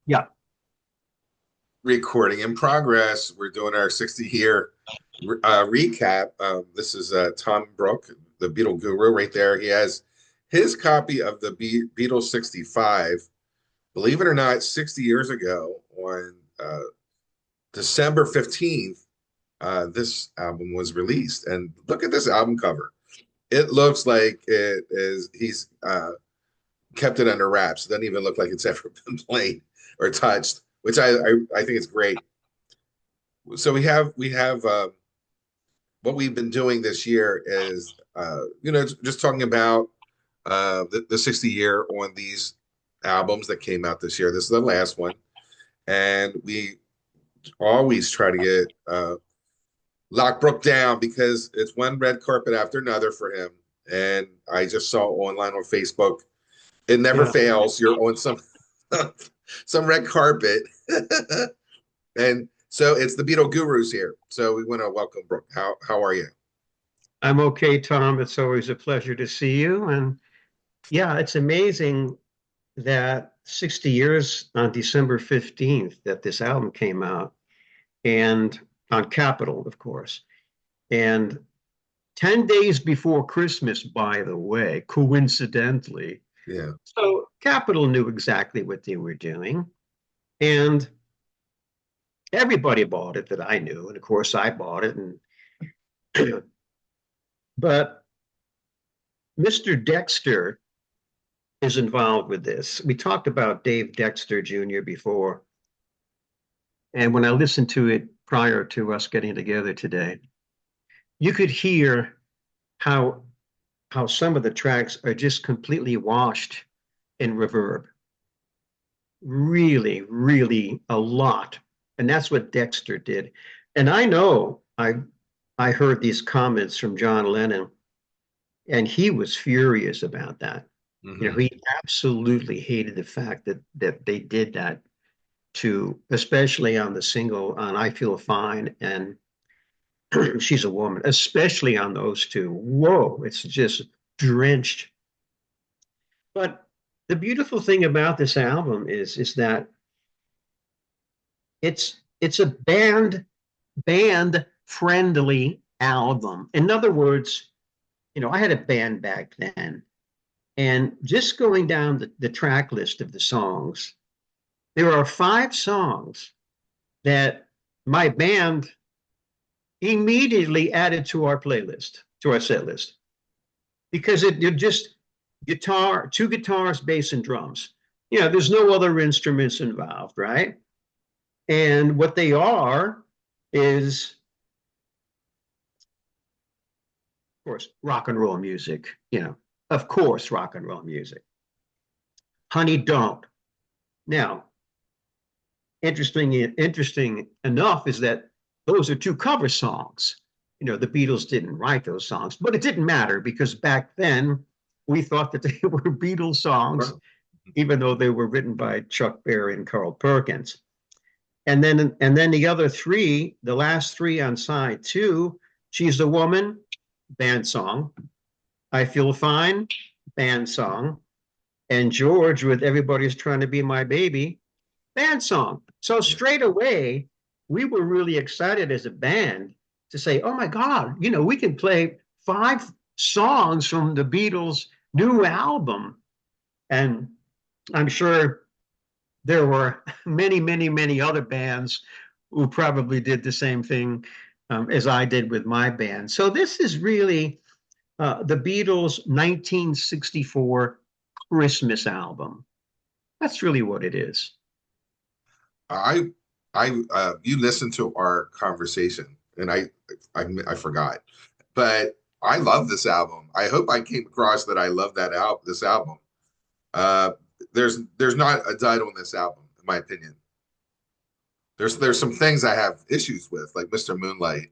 Yeah. Recording in progress. We're doing our 60-year recap. This is Tom Brooke, the Beatle guru, right there. He has his copy of the Beatles 65. Believe it or not, 60 years ago on December 15th, this album was released. And look at this album cover. It looks like he's kept it under wraps. It doesn't even look like it's ever been played or touched, which I think is great. So we have what we've been doing this year is just talking about the 60 year on these albums that came out this year. This is the last one, and we always try to get lock Brooke down because it's one red carpet after another for him. And I just saw online on Facebook, it never Yeah. fails. You're on some some red carpet. And so it's the Beetle Gurus here. So we want to welcome Brooke. How are you? I'm okay, Tom. It's always a pleasure to see you. And yeah, it's amazing that 60 years on December 15th that this album came out and on Capitol, of course. And 10 days before Christmas, by the way, coincidentally. Yeah. So Capitol knew exactly what they were doing. And everybody bought it that I knew. And of course, I bought it. And but Mr. Dexter is involved with this. We talked about Dave Dexter Jr. before, and when I listened to it prior to us getting together today, you could hear how how some of the tracks are just completely washed in reverb. Really, really a lot. And that's what Dexter did. And I know I heard these comments from John Lennon, and he was furious about that. Hmm. He absolutely hated the fact that they did that to, especially on the single on I Feel Fine and She's a Woman, especially on those two. Whoa, it's just drenched. But the beautiful thing about this album is that it's a band friendly album. In other words, I had a band back then, and just going down the track list of the songs, there are 5 songs that my band immediately added to our playlist, to our set list, because you're just guitar, 2 guitars, bass, and drums. There's no other instruments involved, right? And what they are is, of course, rock and roll music, of course, rock and roll music. Honey, Don't. Now, interesting enough is that those are 2 cover songs. The Beatles didn't write those songs, but it didn't matter because back then we thought that they were Beatles songs, even though they were written by Chuck Berry and Carl Perkins. And then the other 3, the last 3 on side 2, She's a Woman, band song. I Feel Fine, band song. And George with Everybody's Trying to Be My Baby, band song. So Yeah. straight away, we were really excited as a band to say, oh my God, we can play 5 songs from the Beatles' new album. And I'm sure there were many, many, many other bands who probably did the same thing as I did with my band. So this is really the Beatles' 1964 Christmas album. That's really what it is. I you listened to our conversation, and I forgot, but I love this album. I hope I came across that I love this album. Uh, there's not a dud on this album, in my opinion. There's some things I have issues with, like Mr. Moonlight.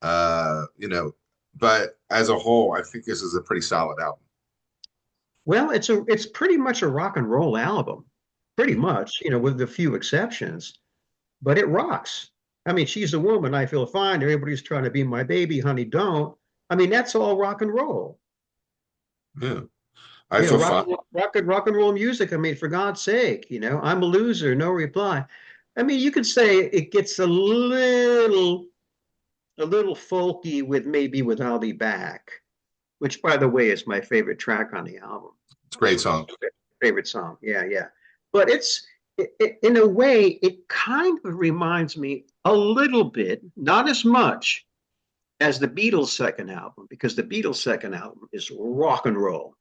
Uh, you know, but as a whole, I think this is a pretty solid album. Well, it's pretty much a rock and roll album, pretty much, with a few exceptions, but it rocks. I mean, She's a Woman, I Feel Fine, Everybody's Trying to Be My Baby, Honey, Don't. I mean, that's all rock and roll. Yeah. I feel fine. Rock and roll music. I mean, for God's sake, I'm a loser, no reply. I mean, you could say it gets a little folky with maybe with I'll Be Back, which by the way is my favorite track on the album. It's a great song. Favorite song. Yeah, yeah. But in a way, it kind of reminds me a little bit, not as much as the Beatles' second album, because the Beatles' second album is rock and roll.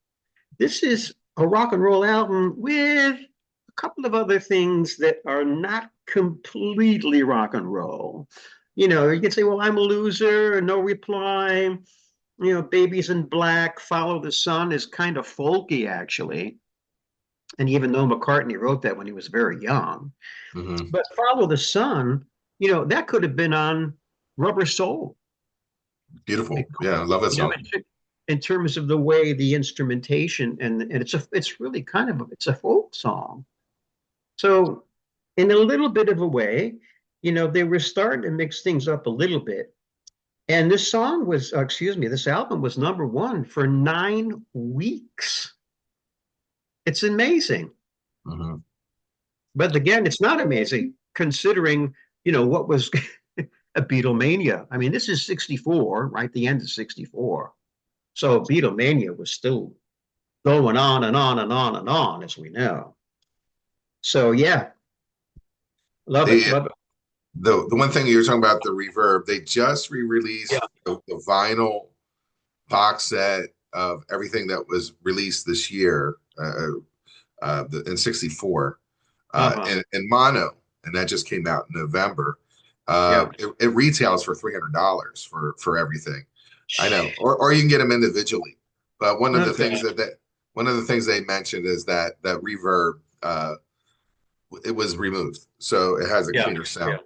This is a rock and roll album with a couple of other things that are not completely rock and roll. You can say, well, I'm a loser, no reply. Babies in Black, Follow the Sun is kind of folky, actually. And even though McCartney wrote that when he was very young, Hmm. but Follow the Sun, that could have been on Rubber Soul. Beautiful. Because, Yeah, I love that you know, song. in terms of the way the instrumentation and it's really kind of it's a folk song. So in a little bit of a way, they were starting to mix things up a little bit. And this song was, excuse me, this album was number one for 9 weeks. It's amazing. Hmm. But again, it's not amazing considering, what was a Beatlemania. I mean, this is 64, right? The end of 64. So Beatlemania was still going on and on and on and on, as we know. So yeah, love it, The love it. the one thing you're talking about, the reverb, they just Yeah. re-released the vinyl box set of everything that was released this year in 64 Uh-huh. in mono, and that just came out in November. Yeah. It retails for $300 for everything. I know, or you can get them individually. But Okay. one of the things they mentioned is that reverb it was removed, so it has a Yeah. cleaner Yeah. sound.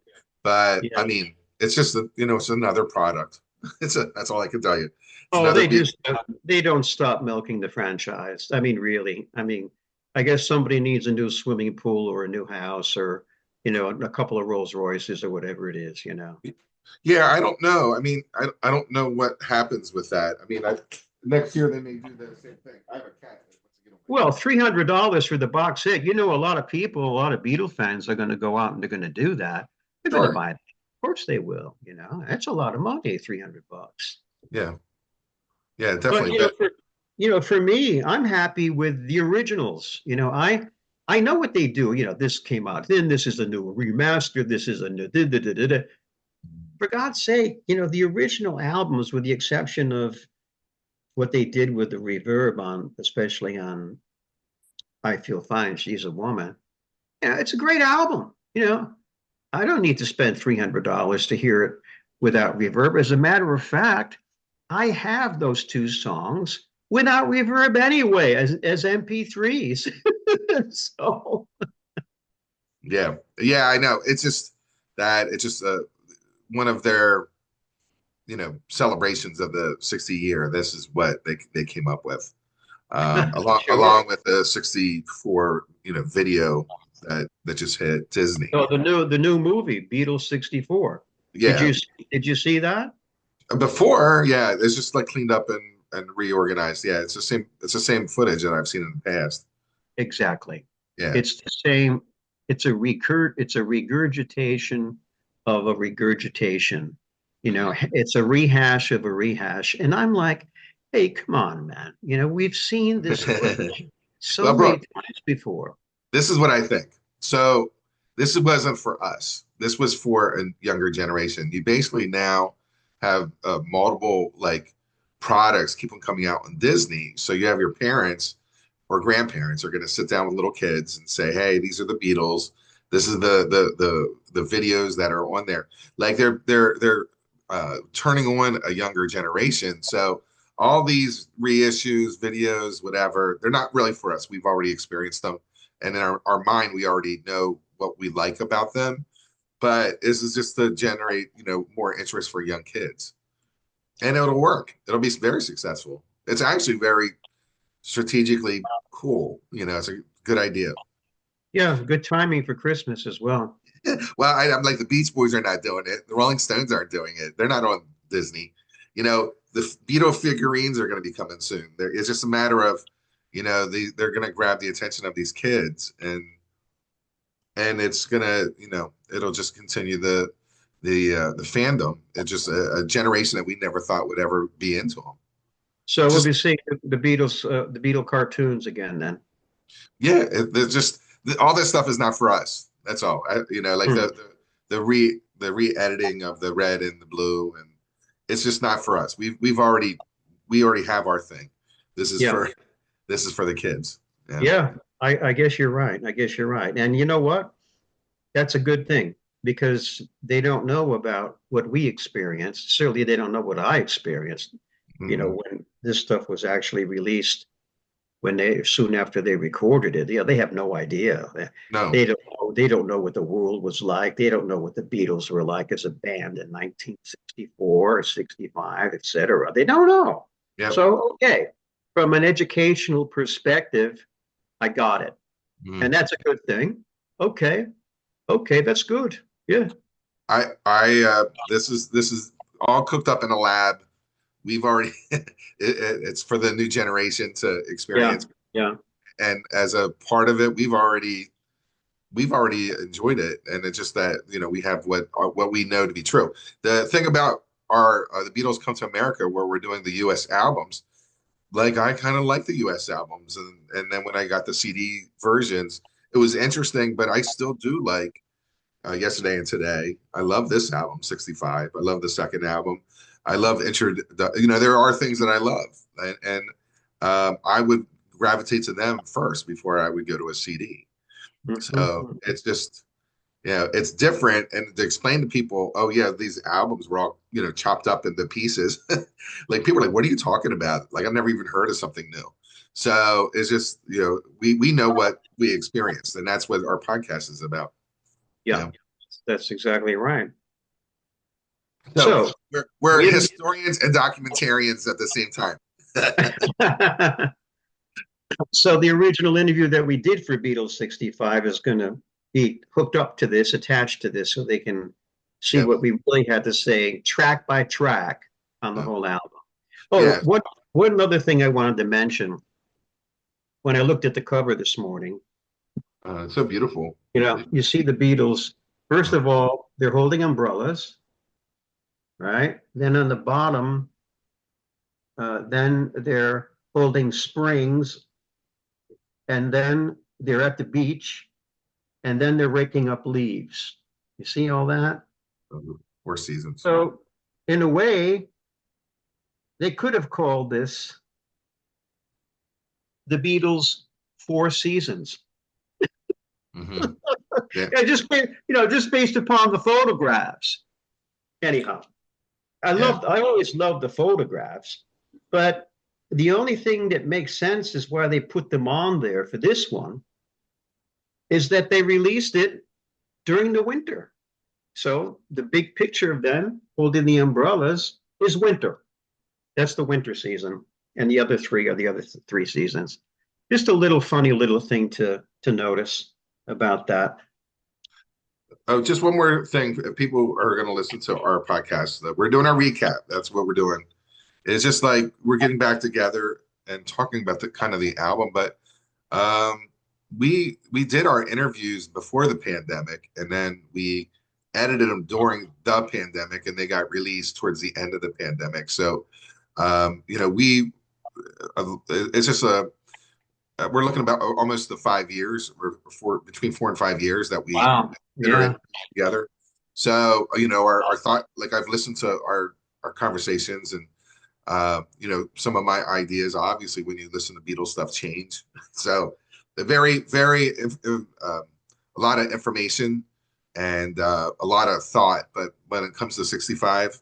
But I Yeah. mean, it's just it's another product. That's all I can tell you. It's Oh, another they beat. just they don't stop milking the franchise. I mean, really. I mean, I guess somebody needs a new swimming pool or a new house or, a couple of Rolls Royces or whatever it is. Yeah, I don't know. I mean, I don't know what happens with that. I mean, next year they may do the same thing. I have a cat that wants to get on my Well, lap. $300 for the box set. A lot of people, a lot of Beatle fans are going to go out and they're going to do that. They're going to Sure. buy it. Of course they will. That's a lot of money, $300. Yeah. Yeah, But definitely. But for me, I'm happy with the originals. I know what they do. This came out then. This is a new remaster. This is a new. Da, da, da, da, da. For God's sake, the original albums, with the exception of what they did with the reverb on, especially on "I Feel Fine, She's a Woman." Yeah, it's a great album. I don't need to spend $300 to hear it without reverb. As a matter of fact, I have those two songs without reverb anyway as MP3s. So yeah, yeah, I know. It's just one of their celebrations of the 60 year. This is what they came up with. sure. Along with the 64 video that just hit Disney. So the new movie Beatles 64. Did Yeah, you did you see that? before, yeah, it's just like cleaned up and reorganized. Yeah, it's the same footage that I've seen in the past. Exactly. Yeah. It's the same. It's a regurgitation of a regurgitation. It's a rehash of a rehash. And I'm like, hey, come on, man. We've seen this footage so Well, many bro, times before. this is what I think. So this wasn't for us. This was for a younger generation. You basically now have multiple like products keep on coming out on Disney. So you have your parents or grandparents are going to sit down with little kids and say, "Hey, these are the Beatles. This is the videos that are on there." Like they're turning on a younger generation. So all these reissues, videos, whatever, they're not really for us. We've already experienced them, and in our mind, we already know what we like about them. But this is just to generate more interest for young kids, and it'll work. It'll be very successful. It's actually very strategically cool. It's a good idea. Yeah, good timing for Christmas as well. Well, I'm like the Beach Boys are not doing it. The Rolling Stones aren't doing it. They're not on Disney. The Beatle figurines are going to be coming soon. It's just a matter of, they're going to grab the attention of these kids, and it's gonna, it'll just continue the fandom. It's just a generation that we never thought would ever be into them. So we'll Just be seeing the Beatle cartoons again then. yeah, it's just all this stuff is not for us. That's all. Like Hmm. the re-editing of the red and the blue, and it's just not for us. We already have our thing. This is Yeah, for this is for the kids. Yeah. yeah. I guess you're right. I guess you're right. And you know what? That's a good thing because they don't know about what we experienced. Certainly, they don't know what I experienced. Mm-mm. When this stuff was actually released, when they soon after they recorded it, they have no idea. No. They don't know what the world was like. They don't know what the Beatles were like as a band in 1964 or 65, etc. They don't know. Yep. So, okay, from an educational perspective, I got it. Mm. And that's a good thing. Okay. Okay, that's good. Yeah. This is all cooked up in a lab. We've already it's for the new generation to Yeah. experience, Yeah. and as a part of it, we've already enjoyed it, and it's just that we have what we know to be true. The thing about our the Beatles Come to America, where we're doing the U.S. albums, like I kind of like the U.S. albums, and then when I got the CD versions, it was interesting, but I still do like Yesterday and Today. I love this album, 65. I love the second album. I love there are things that I love, and I would gravitate to them first before I would go to a CD. So Mhm. it's just, it's different. And to explain to people, oh yeah, these albums were all, chopped up into pieces. Like people are like, what are you talking about? Like I've never even heard of something new. So it's just, we know what we experienced, and that's what our podcast is about. Yeah, Yeah. that's exactly right. So So, we're we historians and documentarians at the same time. so the original interview that we did for Beatles 65 is going to be hooked up to this, attached to this, so they can see Yep. what we really had to say track by track on the Yep. whole album. Oh, Yeah. one other thing I wanted to mention when I looked at the cover this morning, It's so beautiful. you see the Beatles. First Uh, of all, they're holding umbrellas, right? Then on the bottom, then they're holding springs, and then they're at the beach, and then they're raking up leaves. You see all that? 4 seasons. So, in a way, they could have called this the Beatles' Four Seasons. Hmm. Yeah. Yeah, just based upon the photographs. Anyhow, Yeah. I always loved the photographs, but the only thing that makes sense is why they put them on there for this one is that they released it during the winter. So the big picture of them holding the umbrellas is winter. That's the winter season, and the other three are the other three seasons. Just a little funny little thing to notice about that. Oh, just one more thing. If people are going to listen to our podcast, that we're doing our recap. That's what we're doing. It's just like we're getting back together and talking about the kind of the album, but um, we did our interviews before the pandemic, and then we edited them during the pandemic, and they got released towards the end of the pandemic. So, we it's just we're looking about almost the 5 years, or between 4 and 5 years that we Wow. did our Yeah. interviews together. So, our thought, like I've listened to our conversations, and some of my ideas, obviously, when you listen to Beatles stuff, change. So, a very, very, a lot of information and a lot of thought. But when it comes to 65,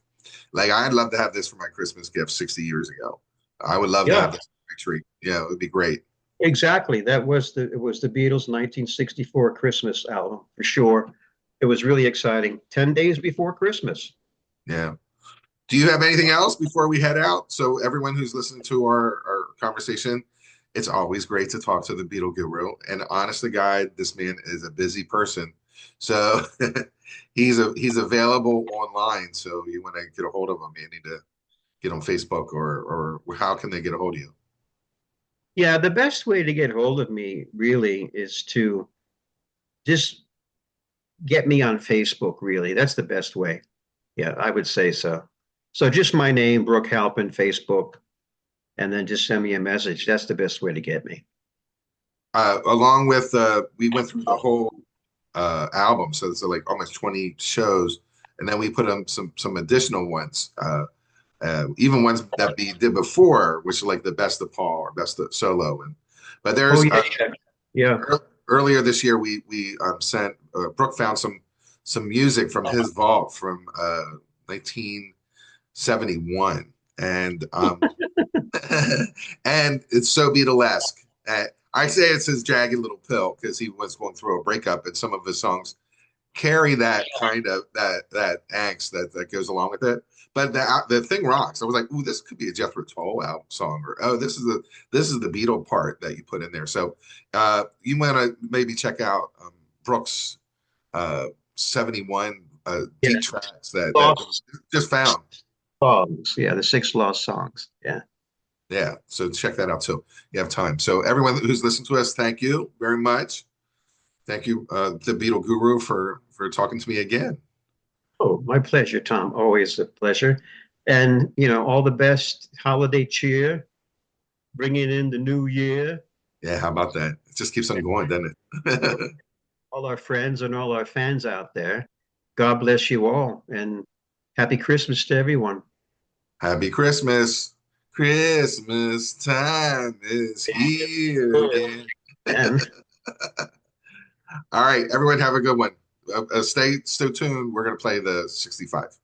like I'd love to have this for my Christmas gift 60 years ago. I would love to have Yeah. this for my tree. Yeah, it would be great. Exactly. It was the Beatles' 1964 Christmas album for sure. It was really exciting. 10 days before Christmas. Yeah. Do you have anything else before we head out? So everyone who's listening to our conversation, it's always great to talk to the Beetle Guru. And honest to God, this man is a busy person. So he's available online. So you want to get a hold of him, you need to get on Facebook, or how can they get a hold of you? Yeah, the best way to get hold of me really is to just get me on Facebook, really. That's the best way. Yeah, I would say so. So just my name, Brooke Halpin, Facebook, and then just send me a message. That's the best way to get me. Along with we went through the whole album, so it's like almost 20 shows, and then we put on some additional ones, even ones that we did before, which are like the best of Paul or best of solo. And but Oh there's yeah, yeah, yeah. earlier this year we sent Brooke found some music from his vault from 1971, and and it's so Beatlesque. I say it's his jagged little pill because he was going through a breakup, and some of his songs carry that kind of that angst that goes along with it. But the thing rocks. I was like, "Ooh, this could be a Jethro Tull album song," or "Oh, this is the Beatle part that you put in there." So you want to maybe check out Brooks' uh, 71 Yeah. deep tracks that Lost just found. songs. Yeah, the six lost songs. Yeah. Yeah, so check that out too. You have time. So everyone who's listened to us, thank you very much. Thank you, the Beetle Guru, for talking to me again. Oh, my pleasure, Tom. Always a pleasure. And, all the best holiday cheer, bringing in the new year. Yeah, how about that? It just keeps on going, doesn't And it? all our friends and all our fans out there. God bless you all and happy Christmas to everyone. Happy Christmas. Christmas time is here again. And All right, everyone, have a good one. Stay tuned. We're going to play the 65.